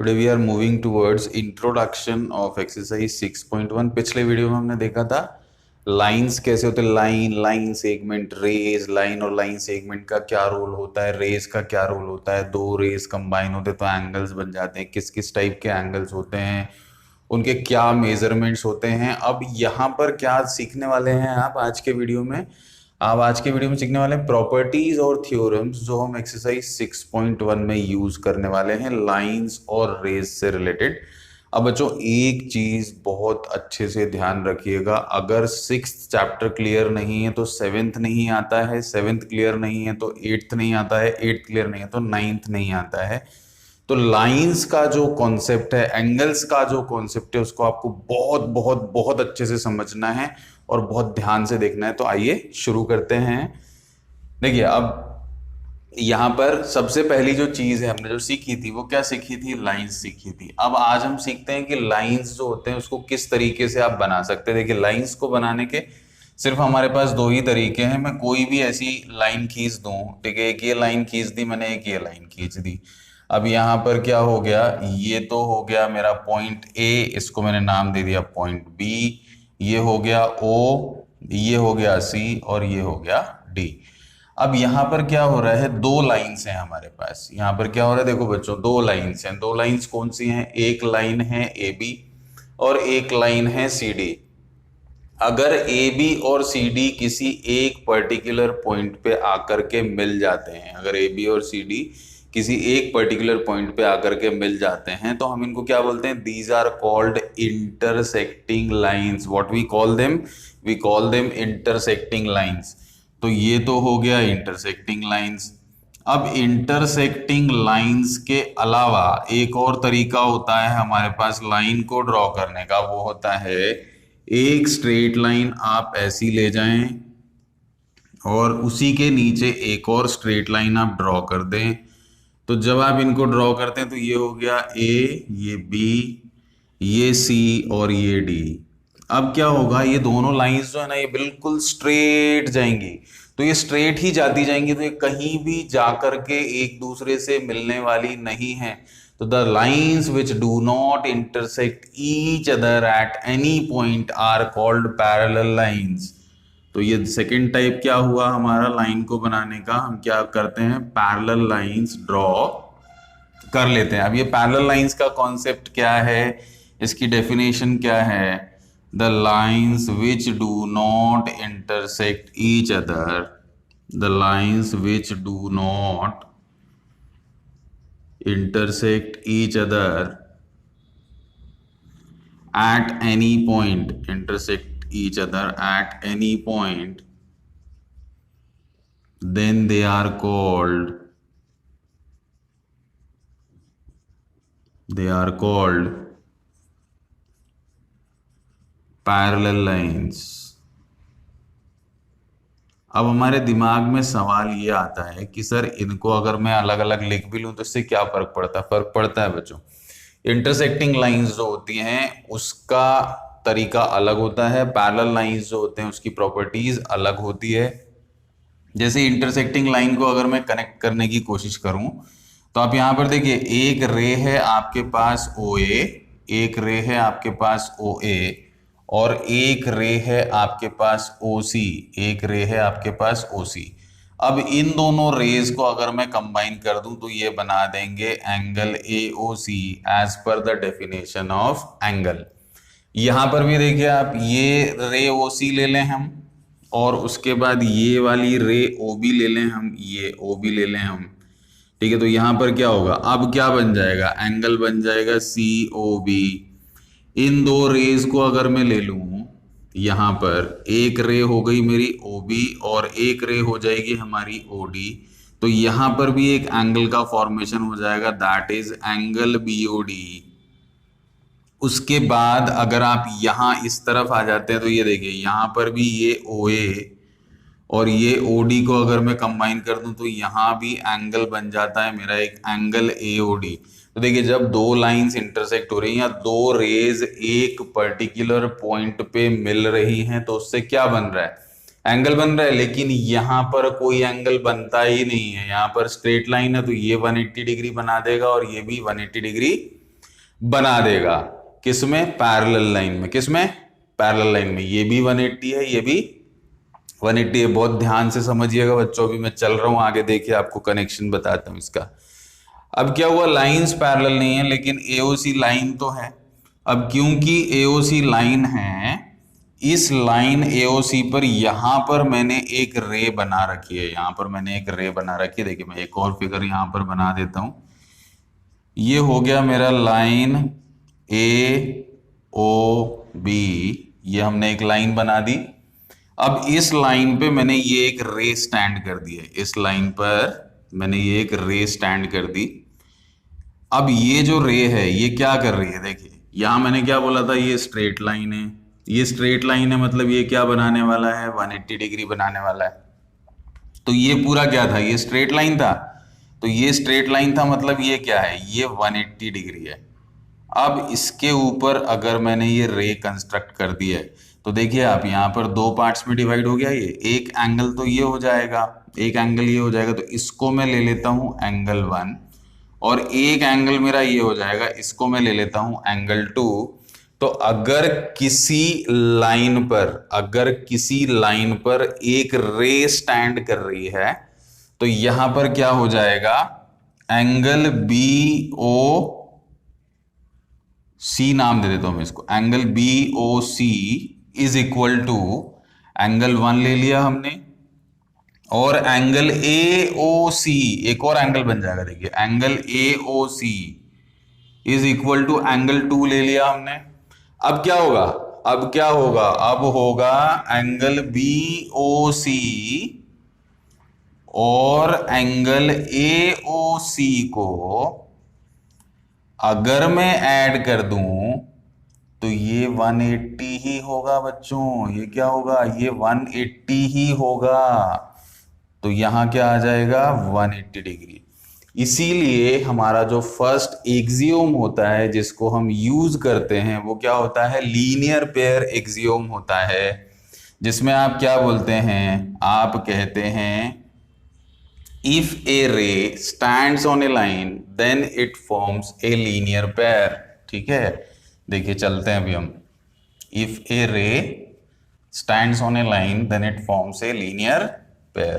Today we are moving towards introduction of exercise 6.1। पिछले video में हमने देखा था लाइंस कैसे होते हैं, line, line segment, rays. Line और लाइन सेगमेंट का क्या रोल होता है, रेज का क्या रोल होता है, दो रेज कंबाइन होते तो एंगल्स बन जाते हैं, किस किस टाइप के एंगल्स होते हैं, उनके क्या मेजरमेंट्स होते हैं। अब यहाँ पर क्या सीखने वाले हैं आप आज के वीडियो में? आप आज के वीडियो में सीखने वाले हैं प्रॉपर्टीज और थ्योरम्स जो हम एक्सरसाइज 6.1 में यूज करने वाले हैं लाइंस और रेज से रिलेटेड। अब बच्चों एक चीज बहुत अच्छे से ध्यान रखिएगा, अगर सिक्स्थ चैप्टर क्लियर नहीं है तो सेवेंथ नहीं आता है, सेवेंथ क्लियर नहीं है तो एट्थ नहीं आता है, एट्थ क्लियर नहीं है तो नाइन्थ नहीं आता है। तो लाइंस का जो कॉन्सेप्ट है, एंगल्स का जो कॉन्सेप्ट है, उसको आपको बहुत बहुत बहुत अच्छे से समझना है और बहुत ध्यान से देखना है। तो आइए शुरू करते हैं। देखिए अब यहां पर सबसे पहली जो चीज है हमने जो सीखी थी वो क्या सीखी थी? लाइंस सीखी थी। अब आज हम सीखते हैं कि लाइंस जो होते हैं उसको किस तरीके से आप बना सकते हैं। देखिए लाइंस को बनाने के सिर्फ हमारे पास दो ही तरीके हैं। मैं कोई भी ऐसी लाइन खींच दूं, ठीक है, एक ये लाइन खींच दी मैंने, एक ये लाइन खींच दी। अब यहाँ पर क्या हो गया, ये तो हो गया मेरा पॉइंट ए, इसको मैंने नाम दे दिया पॉइंट बी। ये हो गया ओ, ये हो गया सी और ये हो गया डी। अब यहाँ पर क्या हो रहा है, दो लाइंस हैं हमारे पास। यहाँ पर क्या हो रहा है, देखो बच्चों दो लाइंस हैं। दो लाइंस कौन सी हैं? एक लाइन है ए बी और एक लाइन है सी डी। अगर ए बी और सी डी किसी एक पर्टिकुलर पॉइंट पे आकर के मिल जाते हैं, अगर ए बी और सी डी किसी एक पर्टिकुलर पॉइंट पे आकर के मिल जाते हैं तो हम इनको क्या बोलते हैं? These are called intersecting lines. What we call them? We call them intersecting lines. तो ये तो हो गया इंटरसेक्टिंग लाइंस। अब इंटरसेक्टिंग लाइंस के अलावा एक और तरीका होता है हमारे पास लाइन को ड्रॉ करने का, वो होता है एक स्ट्रेट लाइन आप ऐसी ले जाएं और उसी के नीचे एक और स्ट्रेट लाइन आप ड्रॉ कर दें। तो जब आप इनको ड्रॉ करते हैं तो ये हो गया ए, ये बी, ये सी और ये डी। अब क्या होगा, ये दोनों लाइंस जो है ना ये बिल्कुल स्ट्रेट जाएंगी। तो ये स्ट्रेट ही जाती जाएंगी, तो ये कहीं भी जाकर के एक दूसरे से मिलने वाली नहीं है। तो the lines which do not intersect each other at any point are called parallel lines. तो ये सेकेंड टाइप क्या हुआ हमारा लाइन को बनाने का, हम क्या करते हैं पैरेलल लाइंस ड्रॉ कर लेते हैं। अब ये पैरेलल लाइंस का कॉन्सेप्ट क्या है, इसकी डेफिनेशन क्या है? The lines which do not intersect each other, the lines which do not intersect each other at any point, intersect each other at any point, then they are called parallel lines। अब हमारे दिमाग में सवाल ये आता है कि sir इनको अगर मैं अलग अलग लिख भी लूं तो इससे क्या फर्क पड़ता है? फर्क पड़ता है बच्चों। इंटरसेक्टिंग लाइंस जो होती हैं उसका तरीका अलग होता है, पैरेलल लाइंस जो होते हैं उसकी प्रॉपर्टीज अलग होती है। जैसे इंटरसेक्टिंग लाइन को अगर मैं कनेक्ट करने की कोशिश करूं तो आप यहां पर देखिए, एक रे है आपके पास ओ ए, एक रे है आपके पास ओ ए और एक रे है आपके पास ओ सी, एक रे है आपके पास ओ सी। अब इन दोनों रेज को अगर मैं कंबाइन कर दूं तो ये बना देंगे angle A O C as per the definition of angle. यहां पर भी देखिए आप, ये रे ओ सी ले लें हम और उसके बाद ये वाली रे ओ बी ले लें हम, ये ओ बी ले लें हम, ठीक है। तो यहां पर क्या होगा, अब क्या बन जाएगा? एंगल बन जाएगा सी ओ बी। इन दो रेज को अगर मैं ले लूं, यहां पर एक रे हो गई मेरी ओ बी और एक रे हो जाएगी हमारी ओ डी। तो यहां पर भी एक एंगल का फॉर्मेशन हो जाएगा, that is angle B O D. उसके बाद अगर आप यहां इस तरफ आ जाते हैं तो ये देखिए, यहां पर भी ये ओ ए और ये ओ डी को अगर मैं कंबाइन कर दूं तो यहां भी एंगल बन जाता है मेरा एक एंगल ए ओ डी। तो देखिए जब दो लाइंस इंटरसेक्ट हो रही हैं या दो रेज एक पर्टिकुलर पॉइंट पे मिल रही हैं तो उससे क्या बन रहा है? एंगल बन रहा है। लेकिन यहां पर कोई एंगल बनता ही नहीं है, यहां पर स्ट्रेट लाइन है तो ये 180 डिग्री बना देगा और ये भी 180 डिग्री बना देगा। किसमें? पैरेलल लाइन में। किसमें? पैरेलल लाइन में। ये भी 180 है, ये भी 180 है। बहुत ध्यान से समझिएगा बच्चों, भी मैं चल रहा हूं आगे, देखिए आपको कनेक्शन बताता हूं इसका। अब क्या हुआ, लाइंस पैरेलल नहीं है लेकिन एओसी लाइन तो है। अब क्योंकि एओसी लाइन है, इस लाइन एओसी पर यहां पर मैंने एक रे बना रखी है, यहां पर मैंने एक रे बना रखी है। देखिए मैं एक और फिगर यहां पर बना देता हूं। ये हो गया मेरा लाइन ए ओ बी, ये हमने एक लाइन बना दी। अब इस लाइन पे मैंने ये एक रे स्टैंड कर दी है, इस लाइन पर मैंने ये एक रे स्टैंड कर दी। अब ये जो रे है ये क्या कर रही है, देखिए यहां मैंने क्या बोला था, ये स्ट्रेट लाइन है, ये स्ट्रेट लाइन है, मतलब ये क्या बनाने वाला है, 180 डिग्री बनाने वाला है। तो ये पूरा क्या था, ये स्ट्रेट लाइन था, तो ये स्ट्रेट लाइन था, मतलब ये क्या है, ये 180 डिग्री है। अब इसके ऊपर अगर मैंने ये रे कंस्ट्रक्ट कर दिया है, तो देखिए आप यहाँ पर दो पार्ट्स में डिवाइड हो गया। ये एक एंगल तो ये हो जाएगा, एक एंगल ये हो जाएगा, तो इसको मैं ले लेता हूं एंगल 1, और एक एंगल मेरा ये हो जाएगा, इसको मैं ले लेता हूं एंगल 2। तो अगर किसी लाइन पर, अगर किसी लाइन पर एक रे स्टैंड कर रही है, तो यहां पर क्या हो जाएगा, एंगल बी ओ सी नाम दे देता हूं मैं इसको, angle B O C is equal to angle 1 ले लिया हमने, और एंगल ए ओ सी एक और एंगल बन जाएगा। देखिए angle A O C is equal to angle 2 ले लिया हमने। अब क्या होगा, अब क्या होगा, अब होगा एंगल बी ओ सी और एंगल ए ओ सी को अगर मैं ऐड कर दूं तो ये 180 ही होगा बच्चों। ये क्या होगा, ये 180 ही होगा। तो यहां क्या आ जाएगा, 180 डिग्री। इसीलिए हमारा जो फर्स्ट एक्सियोम होता है जिसको हम यूज करते हैं वो क्या होता है, लीनियर पेयर एक्सियोम होता है, जिसमें आप क्या बोलते हैं, आप कहते हैं if a ray stands on a line then it forms a linear pair। ठीक है, देखिए चलते हैं अभी हम। if a ray stands on a line then it forms a linear pair।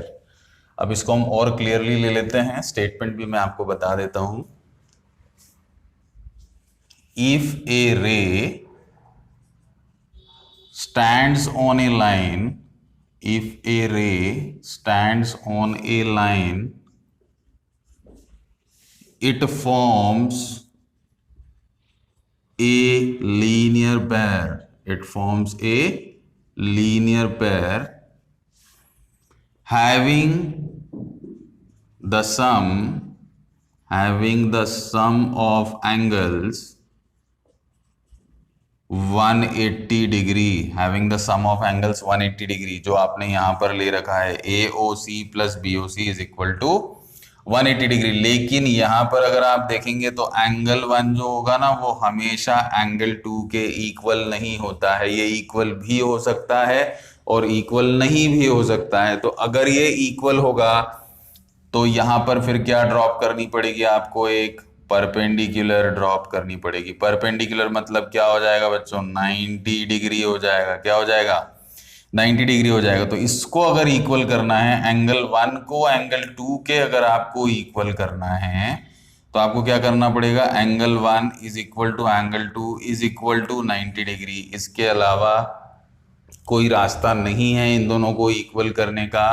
अब इसको हम और क्लियरली ले लेते हैं, स्टेटमेंट भी मैं आपको बता देता हूं। if a ray stands on a line, if a ray stands on a line, it forms a linear pair, it forms a linear pair having the sum of angles 180 degree, having the sum of angles 180 degree, जो आपने यहां पर ले रखा है A O C plus B O C is equal to 180 degree. लेकिन यहां पर अगर आप देखेंगे तो एंगल 1 जो होगा ना वो हमेशा एंगल 2 के इक्वल नहीं होता है, ये इक्वल भी हो सकता है और इक्वल नहीं भी हो सकता है। तो अगर ये इक्वल होगा तो यहां पर फिर क्या ड्रॉप करनी पड़ेगी आपको, एक परपेंडिकुलर ड्रॉप करनी पड़ेगी। परपेंडिकुलर मतलब क्या हो जाएगा बच्चों, 90 डिग्री हो जाएगा। क्या हो जाएगा, 90 डिग्री हो जाएगा। तो इसको अगर इक्वल करना है, एंगल 1 को एंगल 2 के अगर आपको इक्वल करना है तो आपको क्या करना पड़ेगा, angle 1 is equal to angle 2 is equal to 90 degree. इसके अलावा कोई रास्ता नहीं है इन दोनों को इक्वल करने का।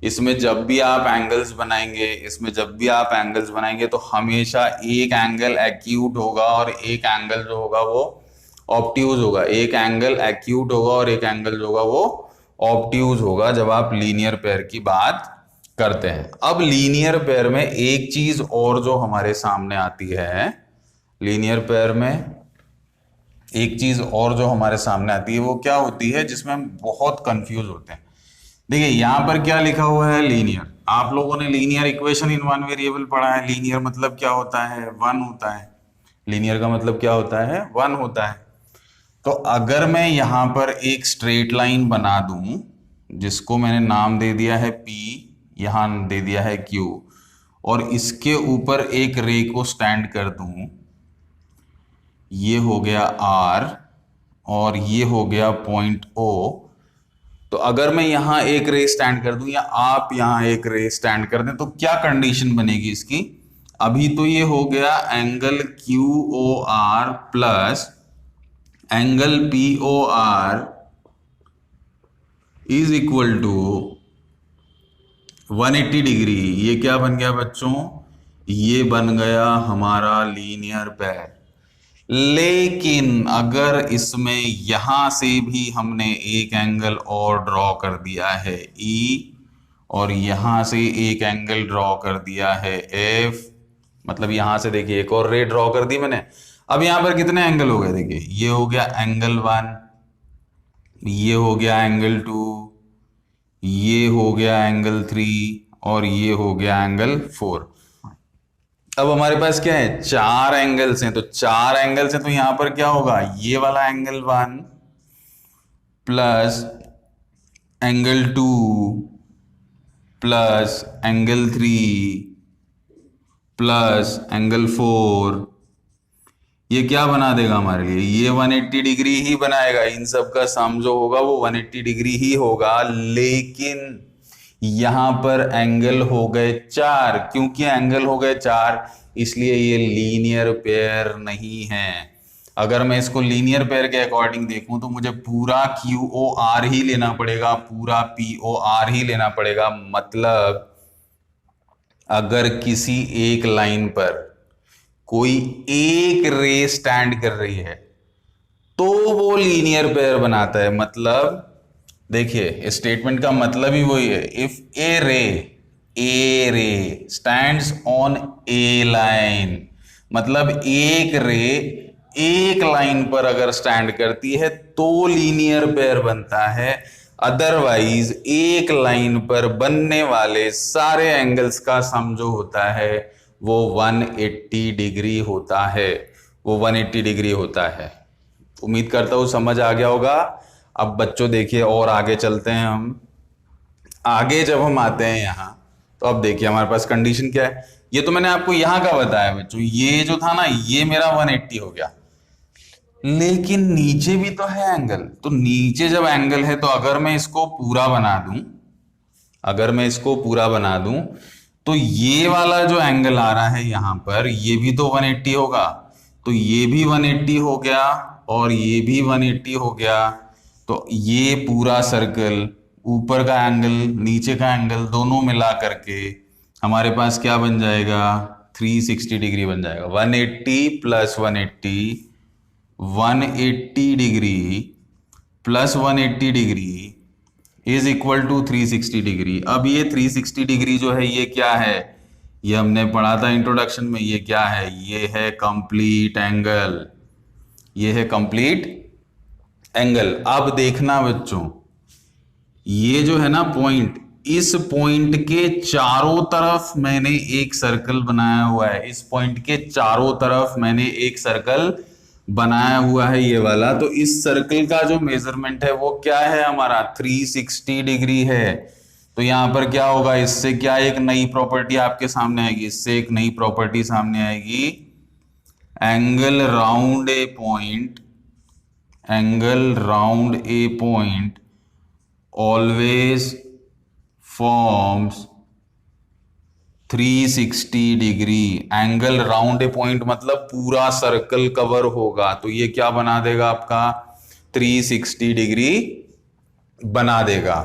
इसमें जब भी आप एंगल्स बनाएंगे, इसमें जब भी आप एंगल्स बनाएंगे तो हमेशा एक एंगल एक्यूट होगा और एक एंगल जो होगा वो ऑब्ट्यूज होगा। एक एंगल एक्यूट होगा और एक एंगल जो होगा वो ऑब्ट्यूज होगा जब आप लीनियर पेयर की बात करते हैं। अब लीनियर पेयर में एक चीज और जो हमारे सामने आती है, लीनियर पेयर में एक चीज और जो हमारे सामने आती है वो क्या होती है, जिसमें हम बहुत कंफ्यूज होते हैं। देखिए यहां पर क्या लिखा हुआ है, लीनियर। आप लोगों ने linear equation in one variable पढ़ा है। लीनियर मतलब क्या होता है, 1 होता है। लीनियर का मतलब क्या होता है, 1 होता है। तो अगर मैं यहां पर एक स्ट्रेट लाइन बना दूं जिसको मैंने नाम दे दिया है P, यहां दे दिया है Q, और इसके ऊपर एक रे को स्टैंड कर दूं, ये हो गया R और ये हो गया पॉइंट O। तो अगर मैं यहां एक रे स्टैंड कर दूं या आप यहां एक रे स्टैंड कर दें तो क्या कंडीशन बनेगी इसकी? अभी तो ये हो गया angle QOR plus angle POR is equal to 180 degree. ये क्या बन गया बच्चों? ये बन गया हमारा लीनियर पेयर। लेकिन अगर इसमें यहां से भी हमने एक एंगल और ड्रॉ कर दिया है E और यहां से एक एंगल ड्रॉ कर दिया है F, मतलब यहां से देखिए एक और रे ड्रॉ कर दी मैंने। अब यहां पर कितने एंगल हो गए? देखिए ये हो गया एंगल 1, ये हो गया एंगल 2, ये हो गया एंगल 3 और ये हो गया एंगल 4। अब हमारे पास क्या है? 4 एंगल्स हैं। तो 4 एंगल्स हैं तो यहां पर क्या होगा? ये वाला angle 1 plus angle 2 plus angle 3 plus angle 4, ये क्या बना देगा हमारे लिए? ये 180 डिग्री ही बनाएगा। इन सब का सम जो होगा वो 180 डिग्री ही होगा। लेकिन यहां पर एंगल हो गए 4। क्योंकि एंगल हो गए 4 इसलिए ये लीनियर पेयर नहीं है। अगर मैं इसको लीनियर पेयर के अकॉर्डिंग देखूं तो मुझे पूरा QOR ही लेना पड़ेगा, पूरा POR ही लेना पड़ेगा। मतलब अगर किसी एक लाइन पर कोई एक रे स्टैंड कर रही है तो वो लीनियर पेयर बनाता है। मतलब देखिए स्टेटमेंट का मतलब ही वही है। इफ ए रे स्टैंड्स ऑन ए लाइन, मतलब एक रे एक लाइन पर अगर स्टैंड करती है तो लीनियर पेयर बनता है। अदरवाइज एक लाइन पर बनने वाले सारे एंगल्स का सम जो होता है वो 180 डिग्री होता है, वो 180 डिग्री होता है। उम्मीद करता हूं समझ आ गया होगा। अब बच्चों देखिए और आगे चलते हैं हम। आगे जब हम आते हैं यहाँ तो अब देखिए हमारे पास कंडीशन क्या है। ये तो मैंने आपको यहाँ का बताया बच्चों, ये जो था ना ये मेरा 180 हो गया। लेकिन नीचे भी तो है एंगल। तो नीचे जब एंगल है तो अगर मैं इसको पूरा बना दूं, अगर मैं इसको पूरा बना दूं तो ये वाला जो एंगल आ रहा है यहां पर ये भी तो 180 होगा। तो ये भी 180 हो गया और ये भी 180 हो गया। तो ये पूरा सर्कल, ऊपर का एंगल नीचे का एंगल दोनों मिला करके हमारे पास क्या बन जाएगा? 360 डिग्री बन जाएगा। 180 plus 180, 180 degree plus 180 degree is equal to 360 degree. अब ये 360 डिग्री जो है ये क्या है? ये हमने पढ़ा था इंट्रोडक्शन में। ये क्या है? ये है कंप्लीट एंगल, ये है कंप्लीट एंगल। अब देखना बच्चों, ये जो है ना पॉइंट, इस पॉइंट के चारों तरफ मैंने एक सर्कल बनाया हुआ है। इस पॉइंट के चारों तरफ मैंने एक सर्कल बनाया हुआ है ये वाला। तो इस सर्कल का जो मेजरमेंट है वो क्या है हमारा? 360 डिग्री है। तो यहां पर क्या होगा? इससे क्या एक नई प्रॉपर्टी आपके सामने आएगी? इससे एक नई प्रॉपर्टी सामने आएगी, angle round a point, angle round a point always forms 360 degree. Angle round a point मतलब पूरा सर्कल कवर होगा। तो ये क्या बना देगा आपका? 360 डिग्री बना देगा।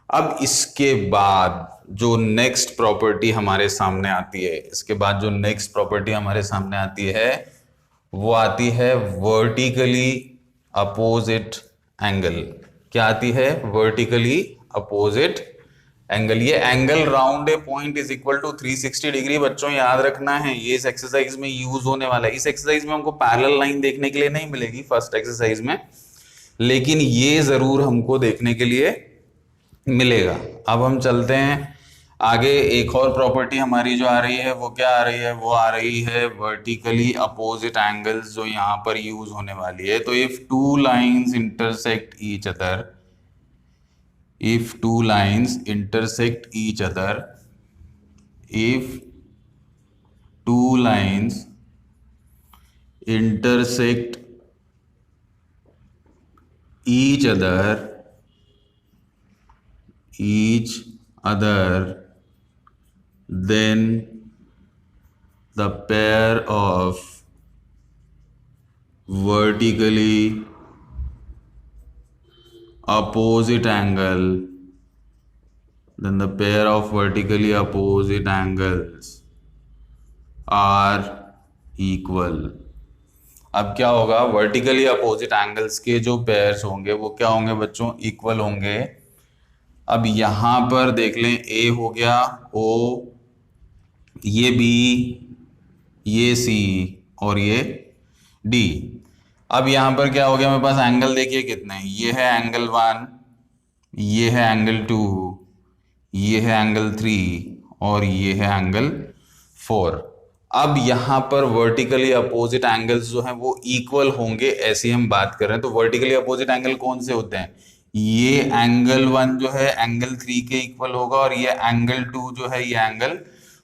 अब इसके बाद जो नेक्स्ट प्रॉपर्टी हमारे सामने आती है, इसके बाद जो नेक्स्ट प्रॉपर्टी हमारे सामने आती है वो आती है वर्टिकली अपोजिट एंगल। क्या आती है? Vertically opposite angle. ये angle round a point is equal to 360 degree बच्चों याद रखना है। ये इस एक्सरसाइज में यूज होने वाला है। इस एक्सरसाइज में हमको पैरेलल लाइन देखने के लिए नहीं मिलेगी फर्स्ट एक्सरसाइज में, लेकिन ये जरूर हमको देखने के लिए मिलेगा। अब हम चलते हैं आगे। एक और प्रॉपर्टी हमारी जो आ रही है वो क्या आ रही है? वो आ रही है वर्टिकली अपोजिट एंगल्स जो यहां पर यूज होने वाली है। तो if two lines intersect each other, if two lines intersect each other, if two lines intersect each other, then the pair of vertically opposite angles are equal. अब क्या होगा, वर्टिकली अपोजिट एंगल्स के जो pairs होंगे वो क्या होंगे बच्चों, इक्वल होंगे. अब यहां पर देख लें, ए हो गया ओ, ये बी, ये सी और ये डी. अब यहां पर क्या हो गया मेरे पास, एंगल देखिए कितने, ये है एंगल 1, ये है एंगल 2, ये है एंगल 3 और ये है एंगल 4. अब यहां पर वर्टिकली अपोजिट एंगल्स जो हैं वो इक्वल होंगे, ऐसी हम बात कर रहे हैं. तो वर्टिकली अपोजिट एंगल कौन से होते हैं, ये एंगल 1 जो है एंगल 3 के इक्वल होगा और ये एंगल 2 जो है ये एंगल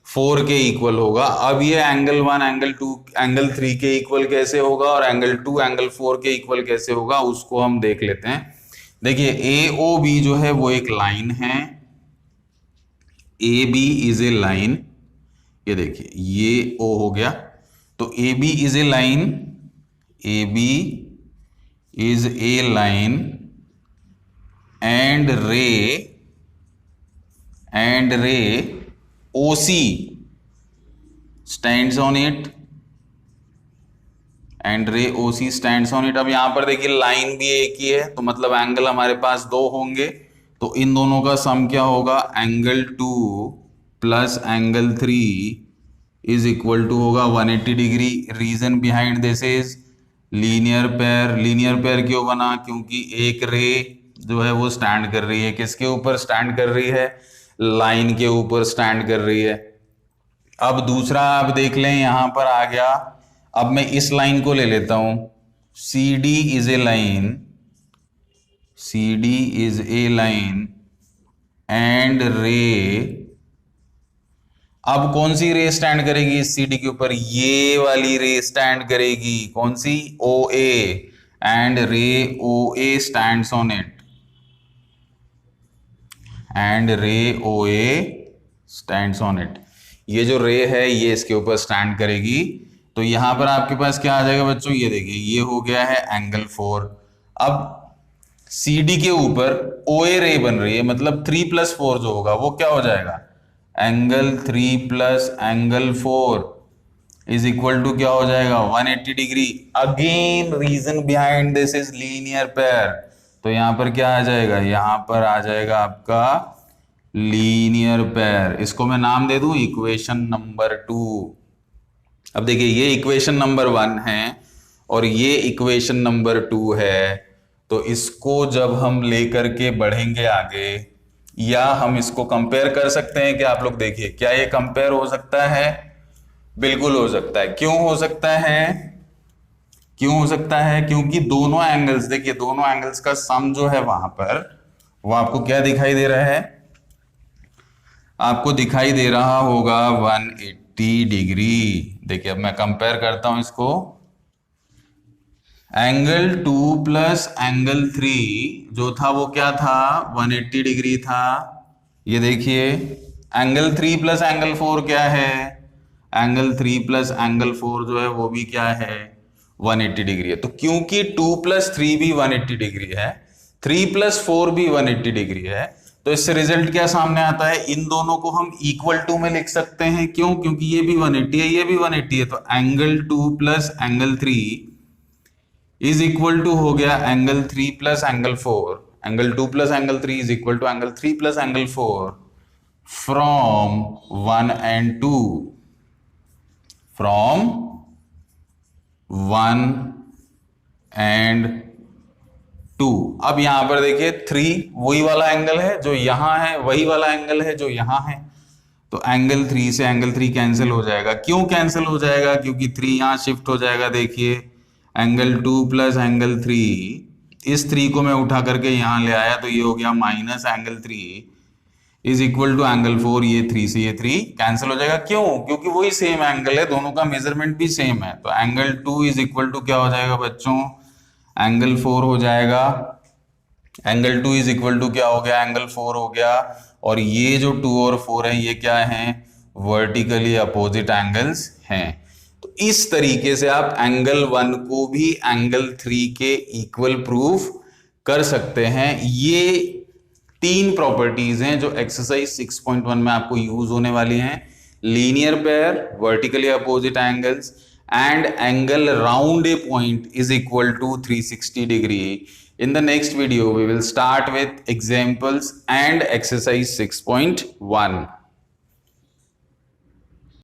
4 के इक्वल होगा. अब ये एंगल 1 एंगल 2 एंगल 3 के इक्वल कैसे होगा और एंगल 2 एंगल 4 के इक्वल कैसे होगा, उसको हम देख लेते हैं. देखिए ए ओ बी जो है वो एक लाइन है, A B is a line. ये देखिए ये ओ हो गया, तो A B is a line, A B is a line and ray OC stands on it, and ray OC stands on it. अब यहां पर देखिए लाइन भी एक ही है, तो मतलब एंगल हमारे पास दो होंगे, तो इन दोनों का सम क्या होगा, angle 2 plus angle 3 is equal to होगा 180 degree. Reason behind this is linear pair. Linear pair क्यों बना, क्योंकि एक रे जो है वो स्टैंड कर रही है, किसके ऊपर स्टैंड कर रही है, लाइन के ऊपर स्टैंड कर रही है. अब दूसरा आप देख लें, यहां पर आ गया, अब मैं इस लाइन को ले लेता हूं, CD is a line, CD is a line and रे. अब कौन सी रे स्टैंड करेगी इस CD के ऊपर, ये वाली रे स्टैंड करेगी, कौन सी, OA, एंड रे OA stands on it, and रे OA स्टैंड्स ऑन इट. ये जो रे है ये इसके ऊपर स्टैंड करेगी. तो यहां पर आपके पास क्या आ जाएगा बच्चों, ये देखिए ये हो गया है एंगल 4. अब CD के ऊपर OA रे बन रही है, मतलब 3 + 4 जो होगा वो क्या हो जाएगा, angle 3 + angle 4 is equal to क्या हो जाएगा, 180 degree. Again reason behind this is linear pair. तो यहां पर क्या आ जाएगा, यहां पर आ जाएगा आपका लीनियर पेयर. इसको मैं नाम दे दूं इक्वेशन नंबर 2. अब देखिए ये इक्वेशन नंबर 1 है और ये इक्वेशन नंबर 2 है. तो इसको जब हम लेकर के बढ़ेंगे आगे, या हम इसको कंपेयर कर सकते हैं कि आप लोग देखिए, क्या ये कंपेयर हो सकता है, बिल्कुल हो सकता है. क्यों हो सकता है, क्यों हो सकता है, क्योंकि दोनों एंगल्स, देखिए दोनों एंगल्स का सम जो है वहां पर वो आपको क्या दिखाई दे रहा है, आपको दिखाई दे रहा होगा 180 डिग्री. देखिए अब मैं कंपेयर करता हूं इसको, एंगल 2 प्लस एंगल 3 जो था वो क्या था, 180 डिग्री था. ये देखिए एंगल 3 प्लस एंगल 4 क्या है, एंगल 3 प्लस एंगल 4 जो है वो भी क्या है, 180 डिग्री है. तो क्योंकि 2 + 3 भी 180 डिग्री है, 3 + 4 भी 180 डिग्री है, तो इससे रिजल्ट क्या सामने आता है, इन दोनों को हम इक्वल टू में लिख सकते हैं. क्यों, क्योंकि ये भी 180 है, ये भी 180 है. तो angle 2 plus angle 3 is equal to हो गया angle 3 plus angle 4. Angle 2 plus angle 3 is equal to angle 3 plus angle 4 from 1 and 2, from 1 and 2. अब यहां पर देखिए 3 वही वाला एंगल है जो यहां है, वही वाला एंगल है जो यहां है. तो एंगल 3 से एंगल 3 कैंसिल हो जाएगा. क्यों कैंसिल हो जाएगा, क्योंकि 3 यहां शिफ्ट हो जाएगा. देखिए एंगल 2 प्लस एंगल 3, इस 3 को मैं उठा करके यहां ले आया, तो ये हो गया minus angle 3. Is equal to angle 4, ये 3 से ये 3 कैंसिल हो जाएगा। क्यों? क्योंकि वही सेम एंगल है, दोनों का मेजरमेंट भी सेम है। तो एंगल 2 इज इक्वल टू क्या हो जाएगा बच्चों? एंगल 4 हो जाएगा। एंगल 2 इज इक्वल टू क्या हो गया? एंगल 4 हो गया। और ये जो 2 और 4 है ये क्या है? वर्टिकली अपोजिट एंगल्स हैं। तो इस तरीके से आप एंगल 1 को भी एंगल 3 के इक्वल प्रूफ कर सकते हैं। ये 3 प्रॉपर्टीज हैं जो एक्सरसाइज 6.1 में आपको यूज होने वाली हैं। Linear pair, vertically opposite angles and angle round a point is equal to 360 degree. In the next video we will start with examples and exercise 6.1.